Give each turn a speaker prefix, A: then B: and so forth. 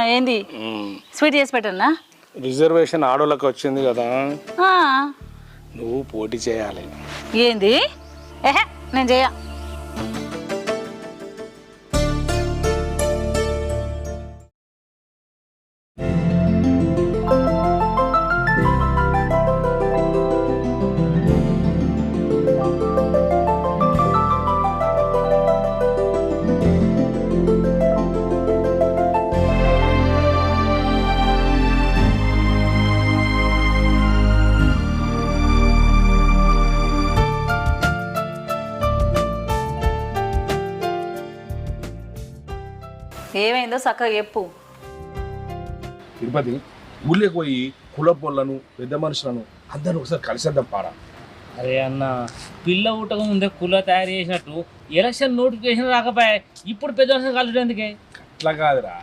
A: ఏంది స్వీట్ చేసి పెట్టన్నా?
B: రిజర్వేషన్ ఆడోళ్ళకి వచ్చింది కదా,
A: ఆ,
B: నువ్వు పోటీ చేయాలి.
A: ఏంది? ఏహే నేను చేయ. ఏమైందో చక్కగా చెప్పు.
C: తిరుపతి ఊళ్ళోకి పోయి కుల పొల్లను పెద్ద మనుషులను అందరూ ఒకసారి కలిసేద్దాం పారా.
D: అరే అన్న, పిల్ల ఊటకు ముందే కుల తయారు చేసినట్టు ఎలక్షన్ నోటిఫికేషన్ రాకపోయా, ఇప్పుడు పెద్ద మనుషులు కలుసు ఎందుకే?
C: అట్లా కాదురా,